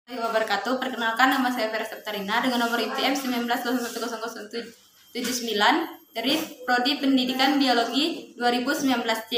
Wabarakatuh. Perkenalkan, nama saya Vera Septarina dengan nomor IPM 19.11079 dari Prodi Pendidikan Biologi 2019C.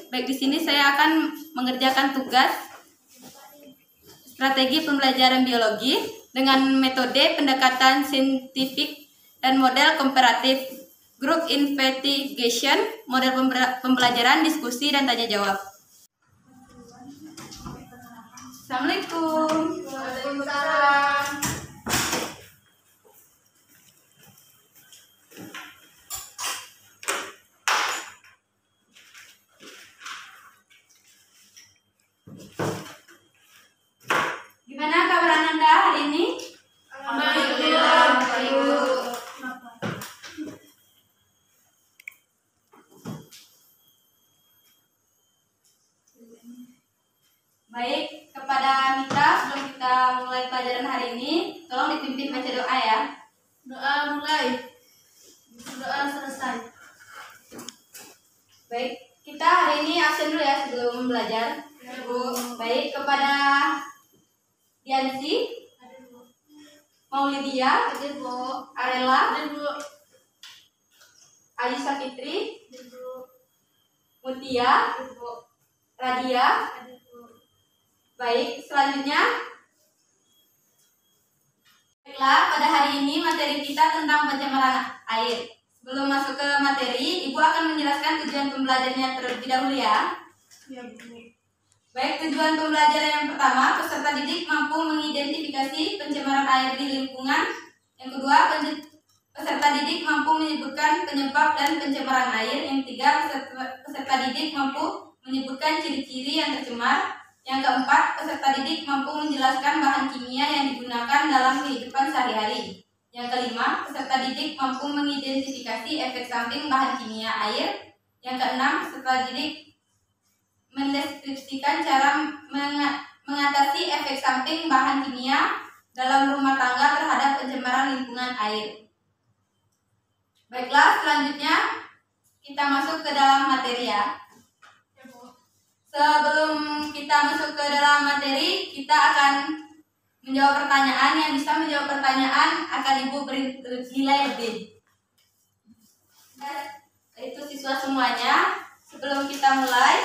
Baik, di sini saya akan mengerjakan tugas strategi pembelajaran biologi dengan metode pendekatan saintifik dan model komparatif, group investigation, model pembelajaran, diskusi, dan tanya jawab. Assalamualaikum. Waalaikumsalam. Gimana kabar Ananda hari ini? Alhamdulillah, Ibu. Baik, kepada Mitra, sebelum kita mulai pelajaran hari ini, tolong dipimpin baca doa ya. Doa mulai. Doa selesai. Baik, kita hari ini absen dulu ya sebelum belajar. Ya, Bu. Baik, kepada Diansi, Ada, Bu. Maulidia, Ada, Bu. Arela, Ada, Bu. Ayusa Fitri, Ada, Bu. Mutia, Ada, Bu. Radia. Ada, Bu. Baik, selanjutnya. Baiklah, pada hari ini materi kita tentang pencemaran air. Sebelum masuk ke materi, Ibu akan menjelaskan tujuan pembelajarannya terlebih dahulu ya. Ya, Bu. Baik, tujuan pembelajaran yang pertama, peserta didik mampu mengidentifikasi pencemaran air di lingkungan. Yang kedua, peserta didik mampu menyebutkan penyebab dan pencemaran air. Yang ketiga, peserta didik mampu menyebutkan ciri-ciri yang tercemar. Yang keempat, peserta didik mampu menjelaskan bahan kimia yang digunakan dalam kehidupan sehari-hari. Yang kelima, peserta didik mampu mengidentifikasi efek samping bahan kimia air. Yang keenam, peserta didik mendeskripsikan cara mengatasi efek samping bahan kimia dalam rumah tangga terhadap pencemaran lingkungan air. Baiklah, selanjutnya kita masuk ke dalam materi ya. Ya, Bu. Sebelum kita masuk ke dalam materi, kita akan menjawab pertanyaan. Yang bisa menjawab pertanyaan akan Ibu beri nilai lebih. Itu siswa semuanya. Sebelum kita mulai,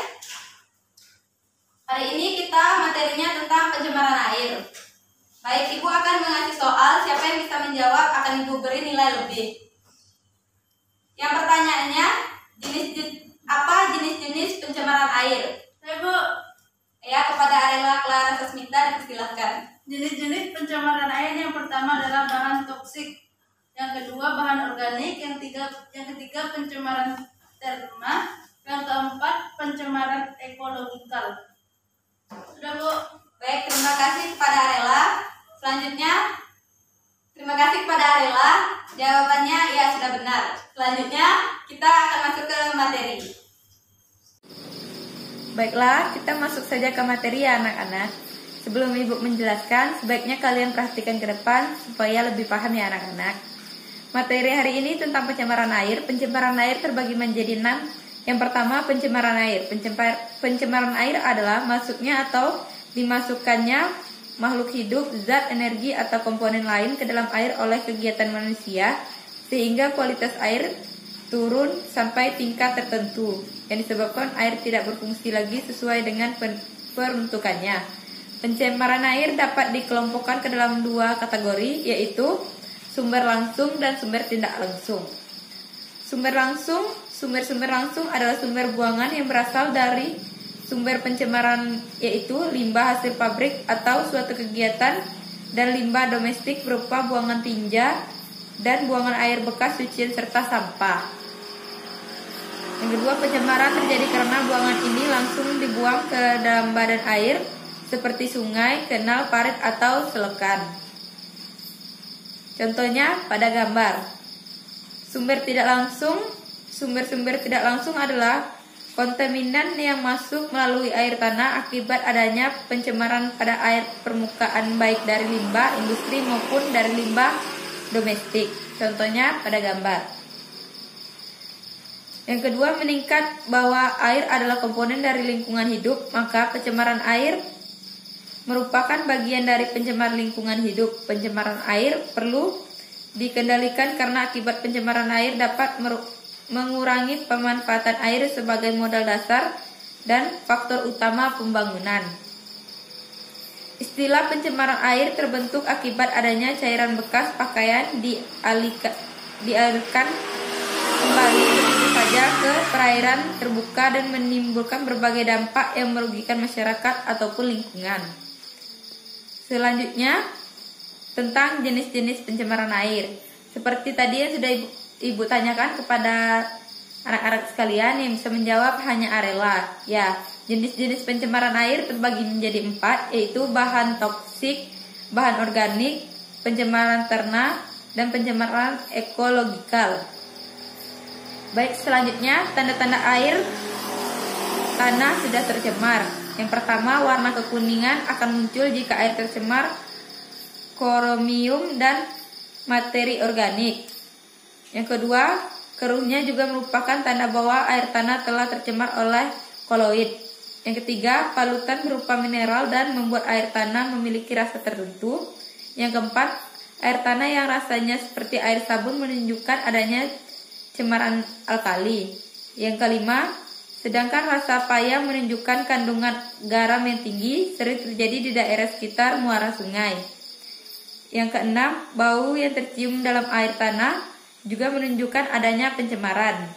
hari ini kita materinya tentang pencemaran air. Baik, Ibu akan mengasih soal. Siapa yang bisa menjawab akan Ibu beri nilai lebih. Yang pertanyaannya, apa jenis-jenis pencemaran air? Ya, Bu. Ya, kepada Arela Clara Sasmita dipersilahkan. Jenis-jenis pencemaran air yang pertama adalah bahan toksik, yang kedua bahan organik, yang ketiga pencemaran terma, yang keempat pencemaran ekologikal. Sudah, Bu. Baik, terima kasih kepada Arela. Selanjutnya, terima kasih kepada Arela. Jawabannya ya sudah benar. Selanjutnya, kita akan masuk ke materi. Baiklah, kita masuk saja ke materi ya anak-anak. Sebelum Ibu menjelaskan, sebaiknya kalian perhatikan ke depan supaya lebih paham ya anak-anak. Materi hari ini tentang pencemaran air. Pencemaran air terbagi menjadi 6. Yang pertama, pencemaran air. Pencemaran air adalah masuknya atau dimasukkannya makhluk hidup, zat, energi, atau komponen lain ke dalam air oleh kegiatan manusia sehingga kualitas air turun sampai tingkat tertentu yang disebabkan air tidak berfungsi lagi sesuai dengan peruntukannya. Pencemaran air dapat dikelompokkan ke dalam 2 kategori, yaitu sumber langsung dan sumber tidak langsung. Sumber langsung adalah sumber buangan yang berasal dari sumber pencemaran, yaitu limbah hasil pabrik atau suatu kegiatan, dan limbah domestik berupa buangan tinja dan buangan air bekas cucian serta sampah. Yang kedua, pencemaran terjadi karena buangan ini langsung dibuang ke dalam badan air seperti sungai, kanal, parit, atau selokan. Contohnya pada gambar. Sumber tidak langsung adalah kontaminan yang masuk melalui air tanah akibat adanya pencemaran pada air permukaan baik dari limbah industri maupun dari limbah domestik. Contohnya pada gambar. Yang kedua, meningkat bahwa air adalah komponen dari lingkungan hidup, maka pencemaran air merupakan bagian dari pencemaran lingkungan hidup. Pencemaran air perlu dikendalikan karena akibat pencemaran air dapat mengurangi pemanfaatan air sebagai modal dasar dan faktor utama pembangunan. Istilah pencemaran air terbentuk akibat adanya cairan bekas pakaian dialirkan kembali begitu saja ke perairan terbuka dan menimbulkan berbagai dampak yang merugikan masyarakat ataupun lingkungan. Selanjutnya, tentang jenis-jenis pencemaran air. Seperti tadi yang sudah Ibu tanyakan kepada anak-anak sekalian, yang bisa menjawab hanya Arela. Ya, jenis-jenis pencemaran air terbagi menjadi 4, yaitu bahan toksik, bahan organik, pencemaran ternak, dan pencemaran ekologikal. Baik, selanjutnya tanda-tanda air tanah sudah tercemar. Yang pertama, warna kekuningan akan muncul jika air tercemar kromium dan materi organik. Yang kedua, keruhnya juga merupakan tanda bahwa air tanah telah tercemar oleh koloid. Yang ketiga, palutan berupa mineral dan membuat air tanah memiliki rasa tertentu. Yang keempat, air tanah yang rasanya seperti air sabun menunjukkan adanya cemaran alkali. Yang kelima, sedangkan rasa payah menunjukkan kandungan garam yang tinggi, sering terjadi di daerah sekitar muara sungai. Yang keenam, bau yang tercium dalam air tanah juga menunjukkan adanya pencemaran.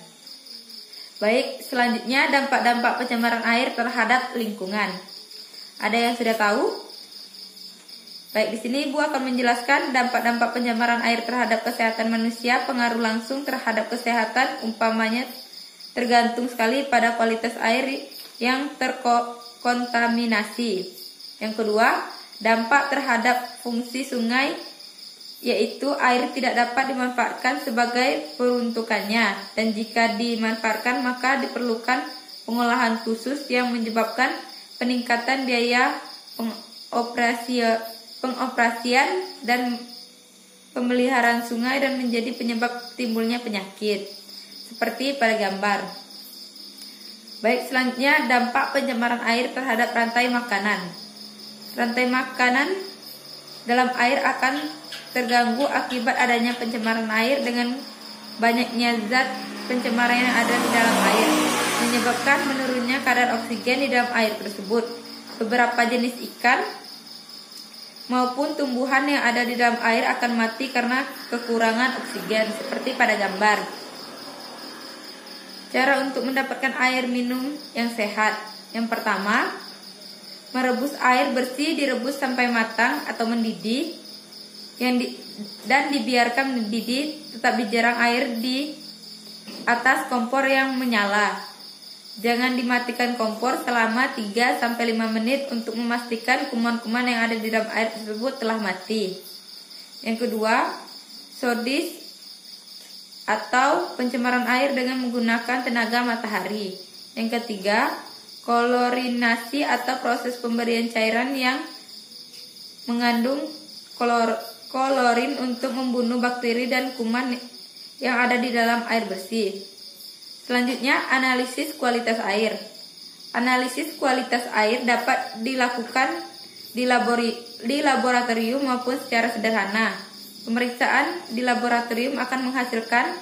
Baik, selanjutnya dampak-dampak pencemaran air terhadap lingkungan. Ada yang sudah tahu? Baik, di sini Ibu akan menjelaskan dampak-dampak pencemaran air terhadap kesehatan manusia, pengaruh langsung terhadap kesehatan, umpamanya tergantung sekali pada kualitas air yang terkontaminasi. Yang kedua, dampak terhadap fungsi sungai, yaitu air tidak dapat dimanfaatkan sebagai peruntukannya, dan jika dimanfaatkan maka diperlukan pengolahan khusus yang menyebabkan peningkatan biaya pengoperasian dan pemeliharaan sungai dan menjadi penyebab timbulnya penyakit, seperti pada gambar. Baik, selanjutnya dampak pencemaran air terhadap rantai makanan. Rantai makanan dalam air akan terganggu akibat adanya pencemaran air dengan banyaknya zat pencemaran yang ada di dalam air, menyebabkan menurunnya kadar oksigen di dalam air tersebut. Beberapa jenis ikan maupun tumbuhan yang ada di dalam air akan mati karena kekurangan oksigen, seperti pada gambar. Cara untuk mendapatkan air minum yang sehat. Yang pertama, merebus air bersih, direbus sampai matang atau mendidih, dan dibiarkan mendidih, tetapi jarang air di atas kompor yang menyala. Jangan dimatikan kompor selama 3-5 menit untuk memastikan kuman-kuman yang ada di dalam air tersebut telah mati. Yang kedua, sodis atau pencemaran air dengan menggunakan tenaga matahari. Yang ketiga, klorinasi atau proses pemberian cairan yang mengandung klorin untuk membunuh bakteri dan kuman yang ada di dalam air bersih. Selanjutnya, analisis kualitas air. Analisis kualitas air dapat dilakukan di laboratorium maupun secara sederhana. Pemeriksaan di laboratorium akan menghasilkan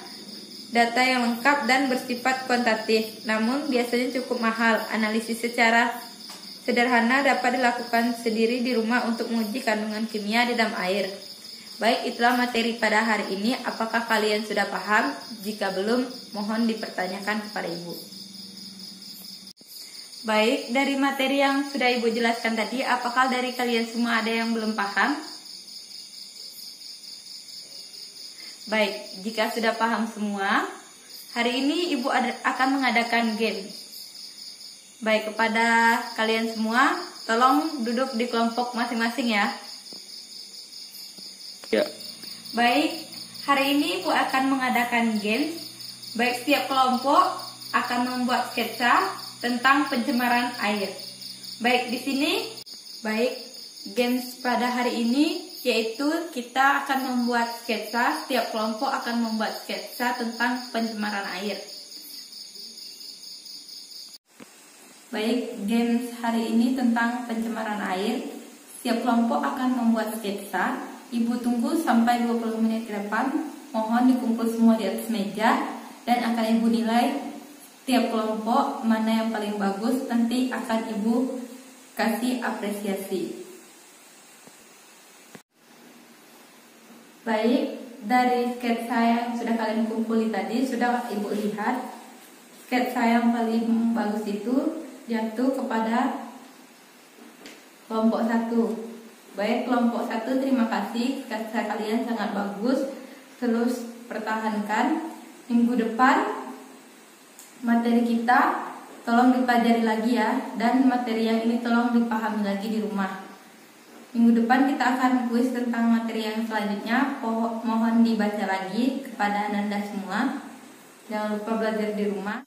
data yang lengkap dan bersifat kuantitatif, namun biasanya cukup mahal. Analisis secara sederhana dapat dilakukan sendiri di rumah untuk menguji kandungan kimia di dalam air. Baik, itulah materi pada hari ini. Apakah kalian sudah paham? Jika belum, mohon dipertanyakan kepada Ibu. Baik, dari materi yang sudah Ibu jelaskan tadi, apakah dari kalian semua ada yang belum paham? Baik, jika sudah paham semua, hari ini Ibu akan mengadakan game. Baik, kepada kalian semua, tolong duduk di kelompok masing-masing ya. Ya. Baik, hari ini Ibu akan mengadakan game. Baik, setiap kelompok akan membuat sketsa tentang pencemaran air. Baik, di sini, games pada hari ini yaitu kita akan membuat sketsa. Setiap kelompok akan membuat sketsa tentang pencemaran air. Baik, games hari ini tentang pencemaran air. Setiap kelompok akan membuat sketsa. Ibu tunggu sampai 20 menit ke depan. Mohon dikumpul semua di atas meja dan akan Ibu nilai setiap kelompok mana yang paling bagus. Nanti akan Ibu kasih apresiasi. Baik, dari sketsa yang sudah kalian kumpuli tadi, sudah Ibu lihat sketsa yang paling bagus itu jatuh kepada kelompok 1. Baik, kelompok 1, terima kasih, sketsa kalian sangat bagus. Terus pertahankan. Minggu depan materi kita tolong dipelajari lagi ya, dan materi yang ini tolong dipahami lagi di rumah. Minggu depan kita akan kuis tentang materi yang selanjutnya. Mohon dibaca lagi kepada Ananda semua. Jangan lupa belajar di rumah.